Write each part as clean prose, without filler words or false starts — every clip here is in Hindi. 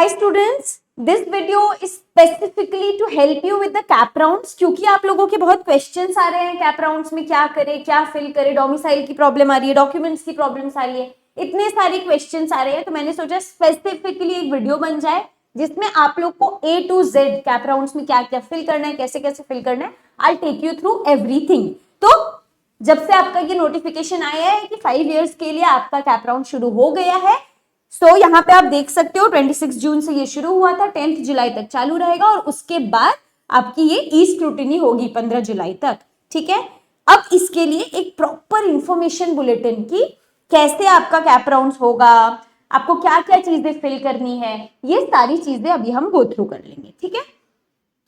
Hi students, this video is specifically to help you with the cap rounds क्योंकि आप लोगों के बहुत क्वेश्चंस आ रहे हैं कैप राउंड्स में क्या करें, क्या फिल करें, डोमिसाइल की प्रॉब्लम आ रही है, डॉक्यूमेंट्स की प्रॉब्लम्स आ रही है, इतने सारे क्वेश्चंस आ रहे हैं। तो मैंने सोचा स्पेसिफिकली एक वीडियो बन जाए जिसमें आप लोग को A to Z cap rounds में क्या क्या फिल करना है, कैसे कैसे फिल करना है, I take you through everything. तो जब से आपका ये नोटिफिकेशन आया है कि 5 इयर्स के लिए आपका कैप राउंड शुरू हो गया है, सो यहाँ पे आप देख सकते हो 26 जून से ये शुरू हुआ था, 10 जुलाई तक चालू रहेगा और उसके बाद आपकी ये ई स्क्रूटिनी होगी 15 जुलाई तक। ठीक है, अब इसके लिए एक प्रॉपर इंफॉर्मेशन बुलेटिन की कैसे आपका कैप राउंड होगा, आपको क्या क्या चीजें फिल करनी है, ये सारी चीजें अभी हम गो थ्रू कर लेंगे। ठीक है,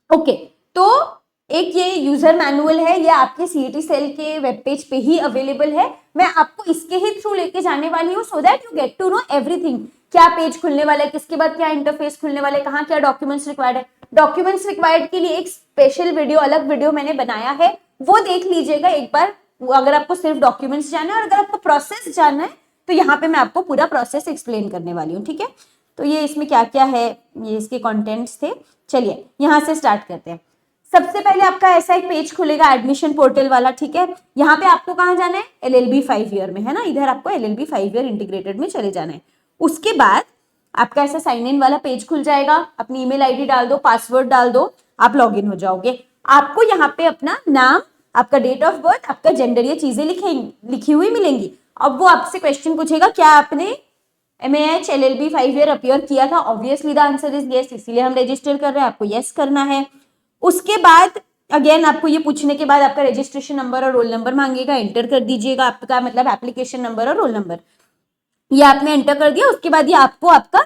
ओके। तो एक ये यूजर मैनुअल है, ये आपके सीईटी सेल के वेब पेज पे ही अवेलेबल है। मैं आपको इसके ही थ्रू लेके जाने वाली हूँ so that you get to know everything. क्या पेज खुलने वाला है, किसके बाद क्या इंटरफेस खुलने वाला है, कहाँ क्या डॉक्यूमेंट्स रिक्वायर्ड है। डॉक्यूमेंट्स रिक्वायर्ड के लिए एक स्पेशल वीडियो, अलग वीडियो मैंने बनाया है, वो देख लीजिएगा एक बार अगर आपको सिर्फ डॉक्यूमेंट्स जानना है। और अगर आपको प्रोसेस जानना है तो यहाँ पे मैं आपको पूरा प्रोसेस एक्सप्लेन करने वाली हूँ। ठीक है, तो ये इसमें क्या क्या है, ये इसके कंटेंट्स थे। चलिए यहाँ से स्टार्ट करते हैं। सबसे पहले आपका ऐसा एक पेज खुलेगा एडमिशन पोर्टल वाला। ठीक है, यहाँ पे आपको कहाँ जाना है, एलएलबी 5 ईयर में है ना, इधर आपको एलएलबी 5 ईयर इंटीग्रेटेड में चले जाना है। उसके बाद आपका ऐसा साइन इन वाला पेज खुल जाएगा, अपनी ईमेल आईडी डाल दो, पासवर्ड डाल दो, आप लॉग इन हो जाओगे। आपको यहाँ पे अपना नाम, आपका डेट ऑफ बर्थ, आपका जेंडर, ये चीजें लिखी हुई मिलेंगी। अब वो आपसे क्वेश्चन पूछेगा क्या आपने MAH LLB 5 ईयर अपीयर किया था। Obviously the answer is yes, इसीलिए हम रजिस्टर कर रहे हैं, आपको यस करना है। उसके बाद अगेन आपको ये पूछने के बाद आपका रजिस्ट्रेशन नंबर और रोल नंबर मांगेगा, एंटर कर दीजिएगा। आपका मतलब एप्लीकेशन नंबर और रोल नंबर ये आपने एंटर कर दिया। उसके बाद ये आपको आपका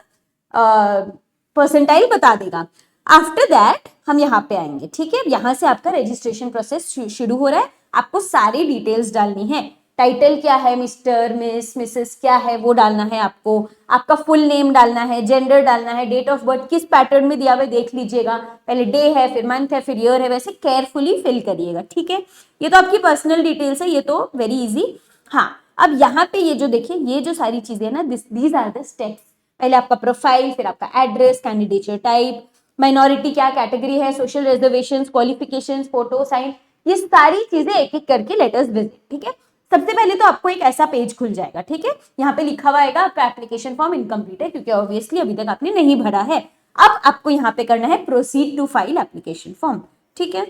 परसेंटाइल बता देगा। आफ्टर दैट हम यहाँ पे आएंगे। ठीक है, यहाँ से आपका रजिस्ट्रेशन प्रोसेस शुरू हो रहा है। आपको सारी डिटेल्स डालनी है, टाइटल क्या है, मिस्टर, मिस, मिसेस क्या है वो डालना है आपको, आपका फुल नेम डालना है, जेंडर डालना है, डेट ऑफ बर्थ किस पैटर्न में दिया हुआ है देख लीजिएगा, पहले डे है, फिर मंथ है, फिर ईयर है, वैसे केयरफुली फिल करिएगा। ठीक है, ये तो आपकी पर्सनल डिटेल्स है, ये तो वेरी इजी। हाँ, अब यहाँ पे ये जो देखिए, ये जो सारी चीजें है ना, दीज आर द स्टेप्स। पहले आपका प्रोफाइल, फिर आपका एड्रेस, कैंडिडेचर टाइप, माइनॉरिटी क्या कैटेगरी है, social reservations, qualifications, photo, sign, ये सारी चीजें एक एक करके लेटर्स विजिट। ठीक है, सबसे पहले तो आपको एक ऐसा पेज खुल जाएगा। ठीक है, यहाँ पे लिखा हुआ आएगा आपका एप्लीकेशन फॉर्म इनकम्प्लीट है क्योंकि ऑब्वियसली अभी तक आपने नहीं भरा है। अब आपको यहाँ पे करना है proceed to file application form. ठीक है,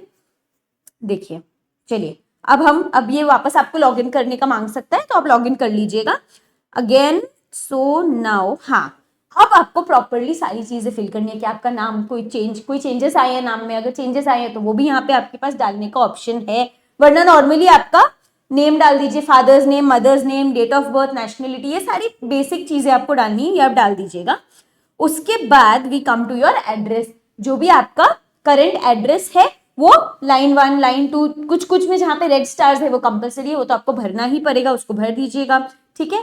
देखिए, चलिए अब ये वापस आपको लॉग इन करने का मांग सकता है, तो आप लॉग इन कर लीजिएगा अगेन। सो नाउ हाँ, अब आपको प्रॉपरली सारी चीजें फिल करनी है कि आपका नाम कोई चेंजेस आए हैं नाम में, अगर चेंजेस आए हैं तो वो भी यहाँ पे आपके पास डालने का ऑप्शन है। वरना नॉर्मली आपका नेम डाल दीजिए, father's name, mother's name, date of birth, nationality, ये सारी बेसिक चीजें आपको डालनी है, ये आप डाल दीजिएगा। उसके बाद we come to your address, जो भी आपका करंट एड्रेस है वो लाइन 1, लाइन 2, कुछ में जहाँ पे रेड स्टार्स है वो कंपलसरी है, वो तो आपको भरना ही पड़ेगा, उसको भर दीजिएगा। ठीक है,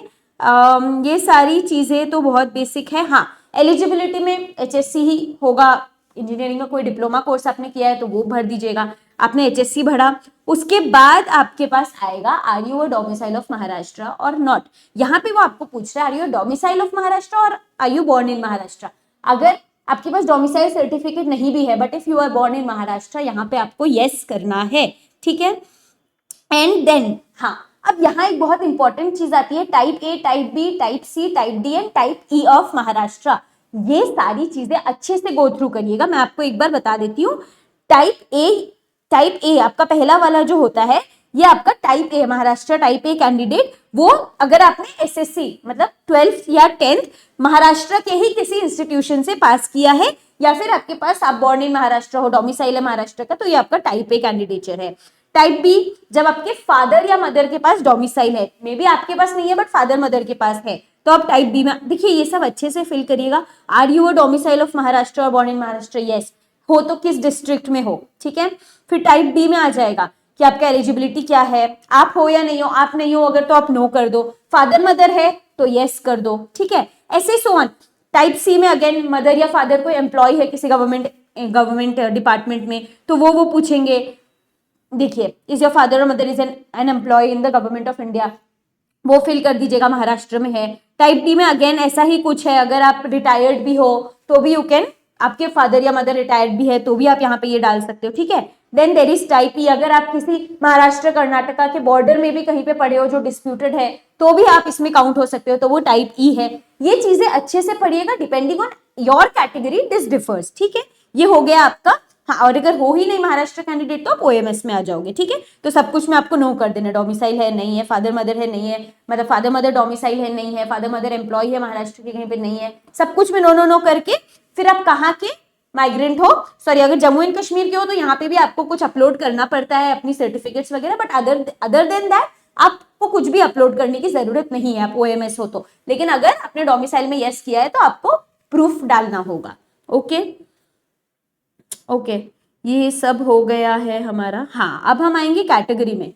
ये सारी चीजें तो बहुत बेसिक है। हाँ, एलिजिबिलिटी में HSC ही होगा, इंजीनियरिंग का कोई डिप्लोमा कोर्स आपने किया है तो वो भर दीजिएगा। आपने HSC भरा, उसके बाद आपके पास आएगा are you a domicile of Maharashtra or not. यहाँ पे वो आपको पूछ रहा है are you a domicile of Maharashtra or are you born in Maharashtra. अगर आपके पास डोमिसाइल सर्टिफिकेट नहीं भी है but if you are born in Maharashtra, यहाँ पे आपको यस करना है। ठीक है, एंड देन हाँ, अब यहाँ एक बहुत इंपॉर्टेंट चीज आती है, type A, type B, type C, type D and type E of Maharashtra. ये सारी चीजें अच्छे से गो थ्रू करिएगा। मैं आपको एक बार बता देती हूँ। टाइप A आपका पहला वाला जो होता है, ये आपका type A Maharashtra type A candidate, वो अगर आपने SSC मतलब 12th या 10th महाराष्ट्र के ही किसी इंस्टीट्यूशन से पास किया है, या फिर आपके पास आप बोर्न इन महाराष्ट्र हो, डोमिसाइल है महाराष्ट्र का, तो ये आपका टाइप A कैंडिडेचर है। टाइप B, जब आपके फादर या मदर के पास डोमिसाइल है, मे बी आपके पास नहीं है बट फादर मदर के पास है, तो आप टाइप B में देखिए, ये सब अच्छे से फिल करिएगा। Are you a domicile of Maharashtra और बोर्न इन महाराष्ट्र, यस हो तो किस डिस्ट्रिक्ट में हो। ठीक है, फिर टाइप B में आ जाएगा कि आपका एलिजिबिलिटी क्या है, आप हो या नहीं हो, आप नहीं हो अगर तो आप नो कर दो, फादर मदर है तो यस कर दो। ठीक है, ऐसे सो ऑन। टाइप C में अगेन मदर या फादर कोई एम्प्लॉय है किसी गवर्नमेंट डिपार्टमेंट में, तो वो पूछेंगे, देखिए इज योर फादर और mother is an employ in the government of India, वो फिल कर दीजिएगा, महाराष्ट्र में है। टाइप डी में अगेन ऐसा ही कुछ है, अगर आप रिटायर्ड भी हो तो भी यू कैन, आपके फादर या मदर रिटायर्ड भी है तो भी आप यहाँ पे ये डाल सकते हो, ठीक है। Then there is type E, अगर आप किसी महाराष्ट्र कर्नाटका के बॉर्डर में भी कहीं पे पड़े हो जो डिस्प्यूटेड है तो भी आप इसमें काउंट हो सकते हो, तो वो टाइप ई है। ये चीजें अच्छे से पढ़िएगा, depending on your category this differs, ठीक है। ये हो गया आपका। हाँ, और अगर हो ही नहीं महाराष्ट्र कैंडिडेट तो आप ओएमएस में आ जाओगे, ठीक है। तो सब कुछ में आपको नो कर देना, डोमिसाइल है नहीं है, फादर मदर है नहीं है, मतलब फादर मदर डोमिसाइल है नहीं है, फादर मदर एम्प्लॉय है महाराष्ट्र के कहीं पे नहीं है, सब कुछ में नो नो नो करके फिर आप कहाँ के माइग्रेंट हो, सॉरी अगर जम्मू एंड कश्मीर के हो तो यहाँ पे भी आपको कुछ अपलोड करना पड़ता है अपनी सर्टिफिकेट्स वगैरह, बट अदर देन दैट आपको कुछ भी अपलोड करने की जरूरत नहीं है, आप ओएमएस हो तो। लेकिन अगर आपने डोमिसाइल में यस किया है तो आपको प्रूफ डालना होगा। ओके ओके, ये सब हो गया है हमारा। हाँ, अब हम आएंगे कैटेगरी में।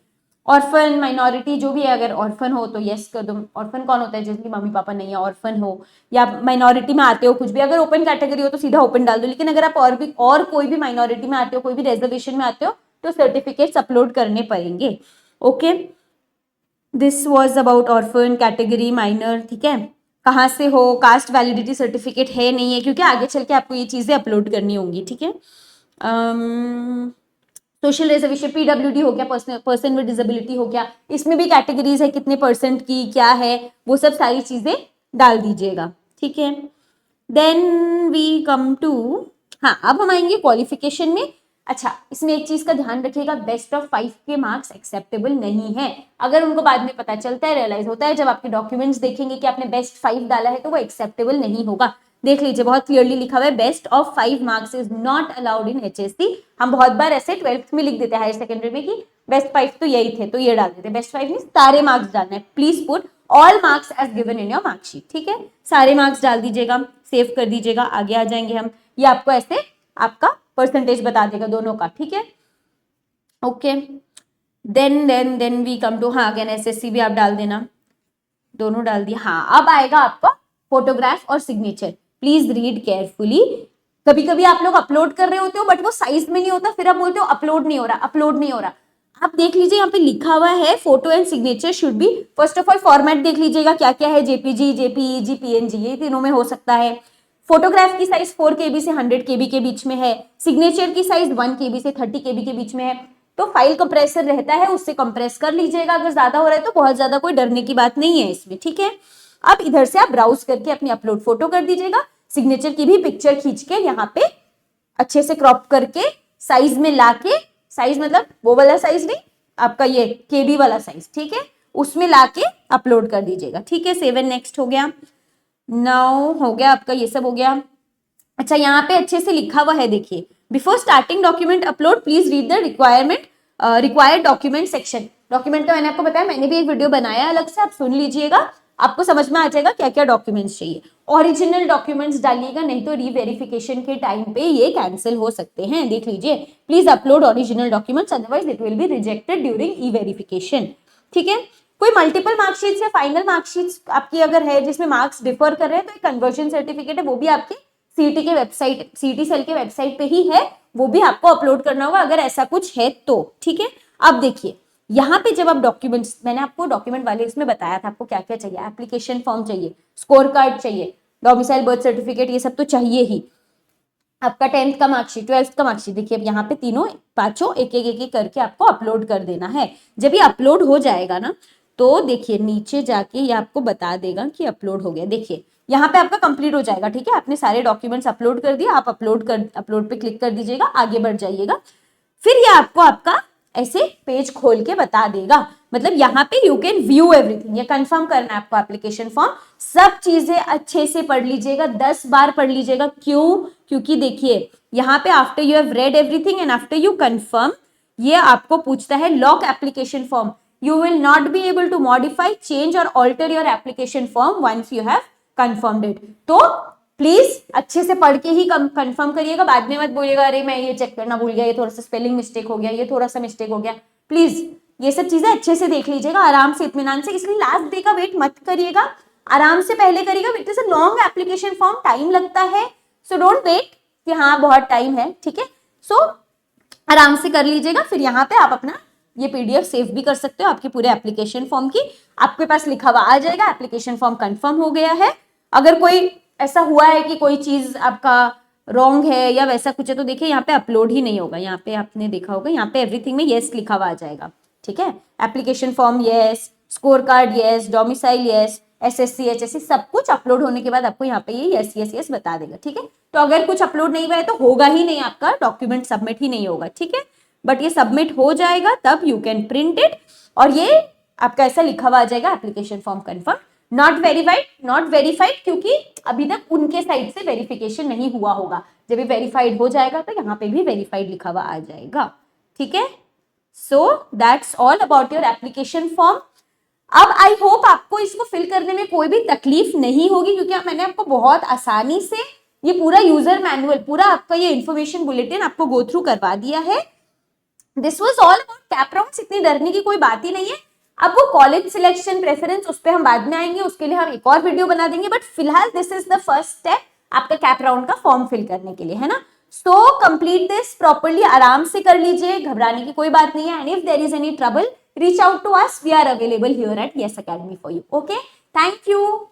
ऑर्फन, माइनॉरिटी जो भी है, अगर ऑर्फन हो तो यस कर दो। ऑर्फन कौन होता है? जिसकी मम्मी पापा नहीं है, ऑर्फन हो या माइनॉरिटी में आते हो कुछ भी, अगर ओपन कैटेगरी हो तो सीधा ओपन डाल दो। लेकिन अगर आप और कोई भी माइनॉरिटी में आते हो, कोई भी रिजर्वेशन में आते हो तो सर्टिफिकेट्स अपलोड करने पड़ेंगे। Okay, this was about orphan, category, minor, ठीक है। कहाँ से हो, कास्ट वैलिडिटी सर्टिफिकेट है नहीं है, क्योंकि आगे चल के आपको ये चीजें अपलोड करनी होंगी, ठीक है। सोशल रिजर्वेशन, पीडब्ल्यूडी हो गया, पर्सन विद डिसेबिलिटी हो गया, इसमें भी कैटेगरीज है कितने परसेंट की क्या है, वो सब सारी चीजें डाल दीजिएगा, ठीक है। देन वी कम टू, हाँ अब हम आएंगे क्वालिफिकेशन में। अच्छा, इसमें एक चीज का ध्यान रखिएगा, बेस्ट ऑफ 5 के मार्क्स एक्सेप्टेबल नहीं है। अगर उनको बाद में पता चलता है, रियलाइज होता है, जब आपके डॉक्यूमेंट्स देखेंगे कि आपने बेस्ट 5 डाला है तो वो एक्सेप्टेबल नहीं होगा। देख लीजिए, बहुत क्लियरली लिखा हुआ है, best of 5 marks is not allowed in HSC. हम बहुत बार ऐसे 12th में लिख देते हैं, हायर सेकेंडरी में, कि बेस्ट 5 तो यही थे तो ये डाल देते। बेस्ट 5 में सारे मार्क्स डालना है, please put all marks as given in your marksheet, ठीक है। सारे मार्क्स डाल दीजिएगा, सेव कर दीजिएगा, आगे आ जाएंगे हम। ये आपको ऐसे आपका परसेंटेज बता देगा दोनों का, ठीक है। Okay, then we come to, हाँ अगेन एसएससी भी आप डाल देना, दोनों डाल दिया। हाँ, अब आएगा आपका फोटोग्राफ और सिग्नेचर। Please read carefully. कभी कभी आप लोग अपलोड कर रहे होते हो बट वो साइज में नहीं होता, फिर आप बोलते हो अपलोड नहीं हो रहा, अपलोड नहीं हो रहा। आप देख लीजिए, यहाँ पे लिखा हुआ है photo and signature should be, first of all format देख लीजिएगा क्या क्या है, जेपीजी, जेपीईजी, पीएनजी, ये तीनों में हो सकता है। फोटोग्राफ की साइज 4 KB से 100 KB के बीच में है, सिग्नेचर की साइज 1 KB से 30 KB के बीच में है। तो फाइल कंप्रेसर रहता है, उससे कंप्रेस कर लीजिएगा। अगर ज्यादा हो रहा है तो बहुत ज्यादा कोई डरने की बात नहीं है इसमें, ठीक है। अब इधर से आप ब्राउज करके अपनी अपलोड फोटो कर दीजिएगा। सिग्नेचर की भी पिक्चर खींच के यहाँ पे अच्छे से क्रॉप करके साइज में लाके, साइज मतलब वो वाला साइज नहीं, आपका ये केबी वाला साइज, ठीक है, उसमें लाके अपलोड कर दीजिएगा, ठीक है। 7 नेक्स्ट हो गया, 9 हो गया आपका, ये सब हो गया। अच्छा, यहाँ पे अच्छे से लिखा हुआ है, देखिए, before starting document upload please read the required document section. Document तो मैंने आपको बताया, मैंने भी एक वीडियो बनाया अलग से, आप सुन लीजिएगा, आपको समझ में आ जाएगा क्या क्या डॉक्यूमेंट्स चाहिए। ओरिजिनल डॉक्यूमेंट्स डालिएगा, नहीं तो रीवेरिफिकेशन के टाइम पे ये कैंसिल हो सकते हैं। देख लीजिए, please upload original documents otherwise it will be rejected during E verification, ठीक है। कोई मल्टीपल मार्कशीट्स या फाइनल मार्कशीट्स आपकी अगर है जिसमें मार्क्स डिफर कर रहे हैं तो एक कन्वर्जन सर्टिफिकेट है, वो भी आपके सीटी के वेबसाइट, सीटी सेल के वेबसाइट पे ही है, वो भी आपको अपलोड करना होगा अगर ऐसा कुछ है तो, ठीक है। अब देखिए, यहाँ पे जब आप डॉक्यूमेंट्स, मैंने आपको डॉक्यूमेंट वाले इसमें बताया था आपको क्या क्या चाहिए, एप्लीकेशन फॉर्म चाहिए, स्कोर कार्ड चाहिए, डोमिसाइल बर्थ सर्टिफिकेट, ये सब तो चाहिए ही। आपका 10th का मार्कशीट, 12th का मार्कशीट, देखिए अब यहाँ पे तीनों पांचों एक एक करके आपको अपलोड कर देना है। जब ये अपलोड हो जाएगा ना तो देखिए नीचे जाके ये आपको बता देगा कि अपलोड हो गया। देखिए यहाँ पे आपका कंप्लीट हो जाएगा, ठीक है, आपने सारे डॉक्यूमेंट्स अपलोड कर दिए, आप अपलोड पे क्लिक कर दीजिएगा, आगे बढ़ जाइएगा। फिर ये आपको आपका ऐसे पेज खोल के बता देगा, मतलब यहाँ पे यू कैन व्यू एवरीथिंग। ये कंफर्म करना है आपको एप्लीकेशन फॉर्म, सब चीजें अच्छे से पढ़ लीजिएगा, 10 बार पढ़ लीजिएगा। क्यों? क्योंकि देखिए यहाँ पे after you have read everything and after you confirm, ये आपको पूछता है lock application form, you will not be able to modify, change or alter your application form once you have confirmed it. तो प्लीज अच्छे से पढ़ के ही कंफर्म करिएगा, बाद में मत बोलिएगा अरे मैं ये चेक करना भूल गया, ये थोड़ा सा स्पेलिंग मिस्टेक हो गया, ये थोड़ा सा मिस्टेक हो गया। प्लीज ये सब चीजें अच्छे से देख लीजिएगा, आराम से, इत्मीनान से। इसलिए लास्ट डे का वेट मत करिएगा, आराम से पहले करिएगा। It is a long application form, time लगता है, सो डोंट वेट कि हाँ बहुत टाइम है, ठीक है। सो आराम से कर लीजिएगा, फिर यहाँ पे आप अपना ये PDF सेव भी कर सकते हो आपके पूरे एप्लीकेशन फॉर्म की, आपके पास लिखा हुआ आ जाएगा एप्लीकेशन फॉर्म कंफर्म हो गया है। अगर कोई ऐसा हुआ है कि कोई चीज आपका रॉन्ग है या वैसा कुछ है तो देखिए यहाँ पे अपलोड ही नहीं होगा, यहाँ पे आपने देखा होगा यहाँ पे एवरीथिंग में येस लिखा हुआ आ जाएगा, ठीक है। Application form yes, score card yes, domicile yes, SSC HSC सब कुछ अपलोड होने के बाद आपको यहाँ पे ये यस यस यस बता देगा, ठीक है। तो अगर कुछ अपलोड नहीं हुआ है तो होगा ही नहीं, आपका डॉक्यूमेंट सबमिट ही नहीं होगा, ठीक है। बट ये सबमिट हो जाएगा तब यू कैन प्रिंट इट, और ये आपका ऐसा लिखा हुआ आ जाएगा application form confirm, not verified क्योंकि अभी तक उनके साइड से वेरिफिकेशन नहीं हुआ होगा। जब ये वेरीफाइड हो जाएगा तो यहाँ पे भी वेरीफाइड लिखा हुआ आ जाएगा, ठीक है। So that's all about your application form. अब आई होप आपको इसको फिल करने में कोई भी तकलीफ नहीं होगी, क्योंकि मैंने आपको बहुत आसानी से ये पूरा यूजर मैनुअल, पूरा आपका ये इन्फॉर्मेशन बुलेटिन आपको गो थ्रू करवा दिया है। This was all about cap rounds, इतनी डरने की कोई बात ही नहीं है। अब वो कॉलेज सिलेक्शन प्रेफरेंस उस पर हम बाद में आएंगे, उसके लिए हम एक और वीडियो बना देंगे, बट फिलहाल this is the first step आपका कैप राउंड का फॉर्म फिल करने के लिए, है ना। सो कंप्लीट दिस प्रॉपरली, आराम से कर लीजिए, घबराने की कोई बात नहीं है। And if there is any trouble, reach out to us. We are available here at Yes Academy for you. Okay, thank you.